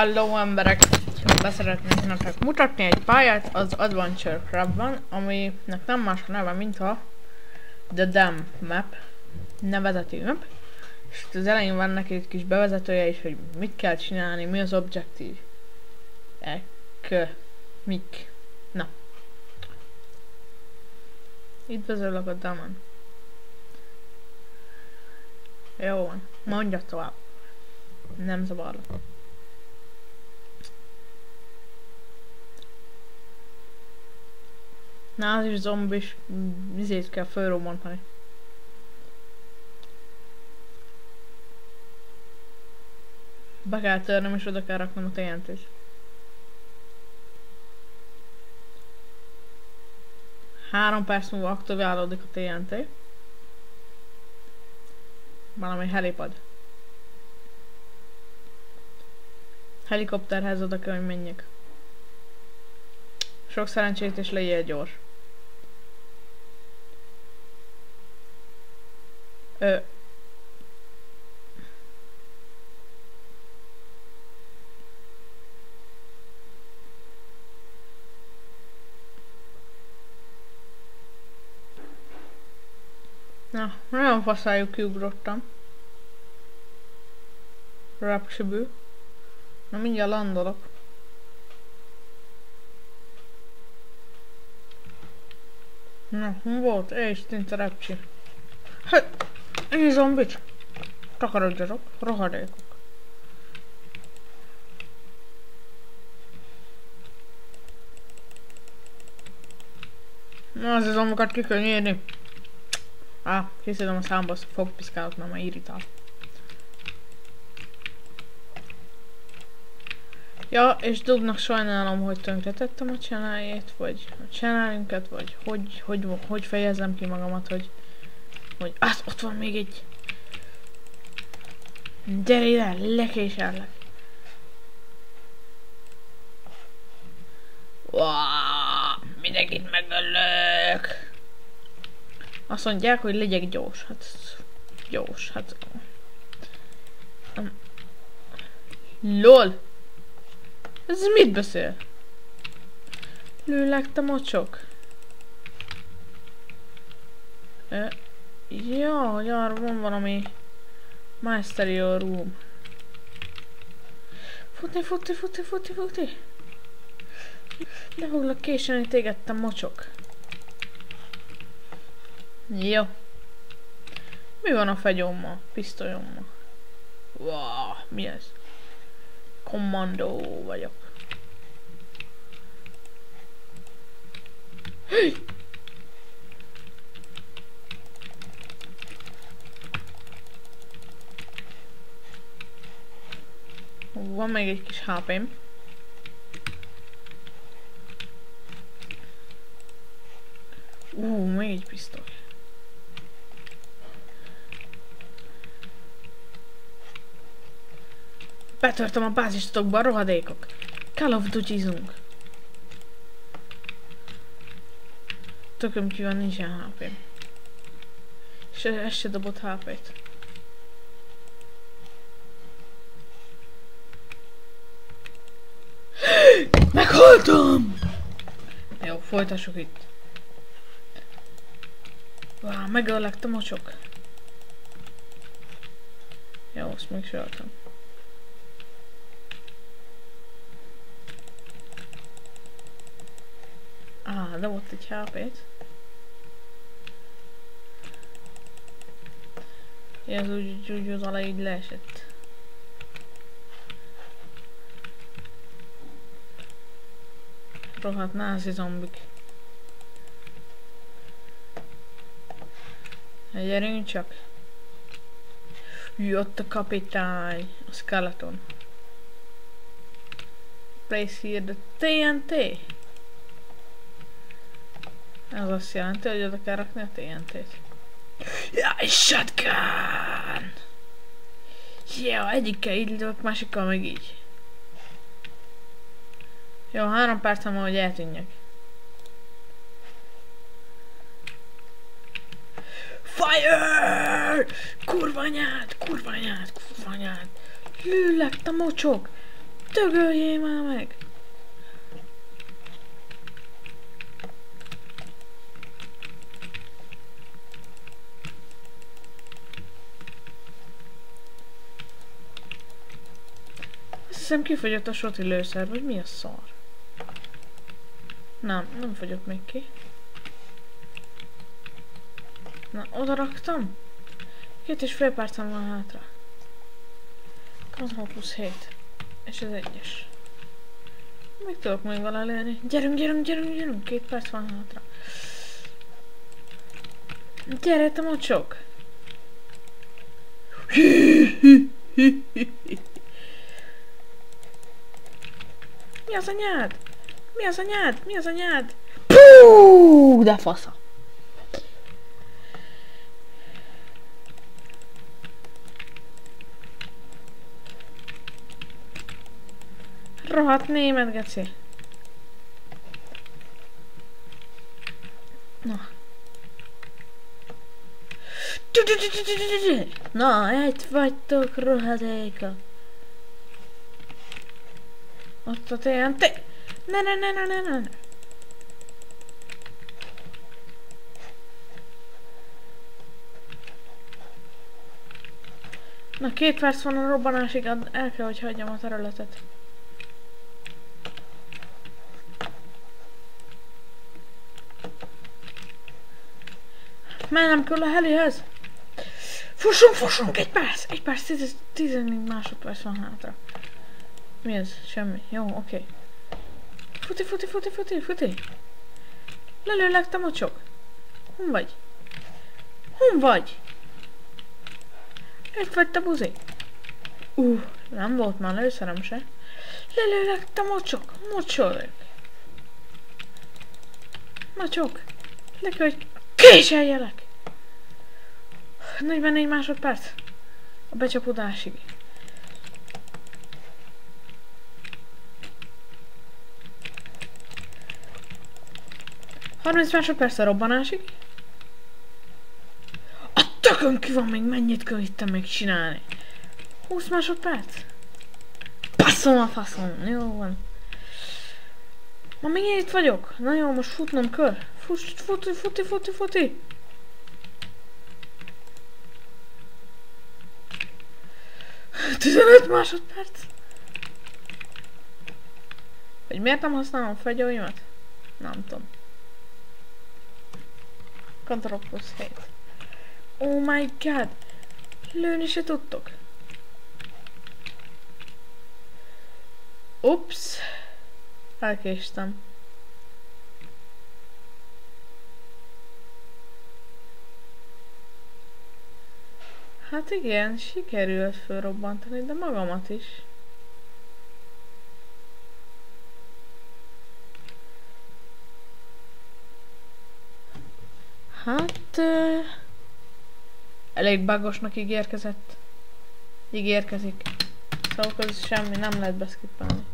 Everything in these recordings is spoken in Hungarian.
Hello emberek! Beszeretnék nektek mutatni egy pályát az Adventure Clubban, aminek nem más a neve, mint a The Dam Map nevezetű map. És az elején van neki egy kis bevezetője is, hogy mit kell csinálni, mi az objektív. Mik. Na. Üdvözöllek a Damon. Jó van, mondja tovább. Nem zavarlak. Na, az is zombis, vizét kell fölrobbantani. Be kell törnöm és oda kell raknom a TNT-t. Három perc múlva aktiválódik a TNT. Valami helipad. Helikopterhez oda kell, hogy menjek. Sok szerencsét és legyél gyors. Na, nagyon faszájuk kiugrottam. Rapsibű. Na, mindjárt landolok. Na, volt, és szinte repcsi. Hát, én zombit. Takarodjatok, rohadékok. Na, az a zombokat ki kell nyírni. Készítem a számba, azt fogpiszkálok, mert már irritál. Ja, és Dubnak sajnálom, hogy tönkretettem a csenáljét, vagy a csenálünket, vagy hogy fejezem ki magamat, hogy ott van még egy. Gyere ide, lekéselek. Mindenkit megöllök. Azt mondják, hogy legyek gyors. Gyors, LOL! Ez mit beszél? Lőlek, te mocsok. Ja, hogy arra van valami Mastery Room. Futni. Ne foglak késelni téged, te mocsok. Jó. Mi van a fegyommal? Pisztolyommal? Wow, mi ez? Kommandó vagyok. Hey! Van még egy kis HP-m. Még egy pisztoly. Betörtem a bázistokba, rohadékok. Call of Duty-zunk. Tököm ki van, nincsen HP-m. És ez se dobott HP-t. Meghaltam! Jó, folytassuk itt. Megöllek, te mocsok. Jó, azt még söltem. De volt egy HP-t. Ez úgy az alá így leesett. Rohadt názi zombik. Gyerünk csak. Jött a kapitány. A skeleton. Place here the TNT. Ez azt jelenti, hogy oda kell rakni a TNT-t. Jaj, shotgun! Jó, egyikkel így lövök, másikkal meg így. Jó, 3 percem van, hogy eltűnjek. Fire! Kurva anyád! Lőlek, te mocsok! Dögöljél már meg! Azt hiszem kifogyott a soti lőszer, vagy mi a szar? Nem fogyott még ki. Na, oda raktam. 2,5 percem van hátra. Ctrl+7. És ez 1-es. Még tudok még vele lőni. Gyerünk! 2 perc van hátra. Gyere, te mocsok! Mi az anyád? Mi az anyád? Puuu, de fasza! Rohadt német, geci. Na. Na, egy vagytok, rohadéka. Ott a TNT. Ne. Na, 2 perc van a robbanásig, el kell, hogy hagyjam a területet. Mennem kell a helihez. Fussunk, 1 perc, 14 másodperc van hátra. Mi ez? Semmi. Jó, oké. Futi. Lelőlek, te mocsok. Hon vagy? Itt vagy, te buzi. Nem volt már lőszerem se. Lelőlek, te mocsok. Mocsok. Hogy késeljelek. 44 másodperc. A becsapódásig. ...30 másodperc a robbanásig. A tökön ki van még, mennyit kell itt még csinálni. 20 másodperc. Passzom a faszom, jó van. Ma még én itt vagyok. Na jó, most futnom kell. Futi. 15 másodperc. Hogy miért nem használom a fegyóimat? Nem tudom. Ctrl+7. Oh my god! Lőni se tudtok. Ups! Elkéstem. Hát igen, sikerült felrobbantani, de magamat is. Hát... elég bugosnak ígérkezik. Szóval ez semmi, nem lehet beszkippelni.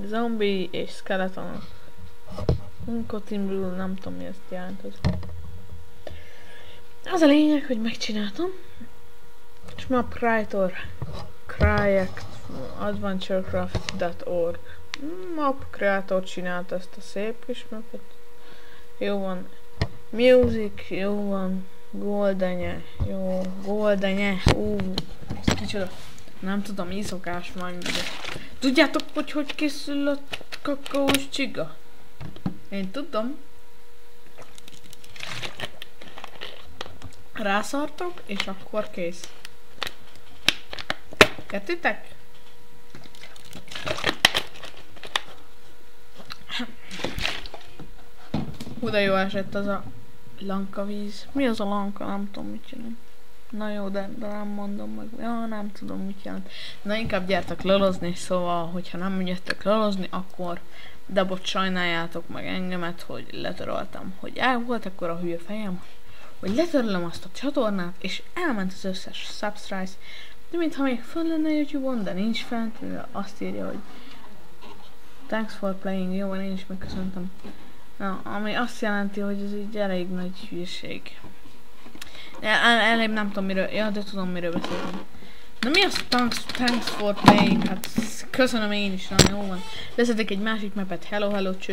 Zombie és skeletonok. Uncotimbrul, nem tudom mi ezt jelent az. Az a lényeg, hogy megcsináltam. És map creator adventurecraft.org map creator csinált ezt a szép kis mapet. Jó van. Music, jó van. Goldenye, jó. Goldenye, ez kicsoda. Nem tudom, iszokás majd. Tudjátok, hogy készül a kakaós csiga? Én tudom. Rászartok, és akkor kész. Értitek? Hú, de jó esett az a lankavíz. Mi az a lanka? Nem tudom, mit csinál. Na jó, de nem mondom meg. Ja, nem tudom, mit jelent. Na inkább gyertek lolozni, szóval, hogyha nem jöttek lolozni, akkor de bocs, sajnáljátok meg engemet, hogy letöröltem. Hogy volt akkor a hülye fejem, hogy letörlöm azt a csatornát, és elment az összes subscribe, de mintha még fönn lenne YouTube-on, de nincs fent, azt írja, hogy thanks for playing, jó van, én is megköszöntem. Na, ami azt jelenti, hogy ez egy elég nagy hülyeség. Elég nem tudom miről, ja, de tudom miről beszélni. Na mi az thanks for playing? Hát köszönöm én is, na jó van. Leszedek egy másik mapet, hello cső.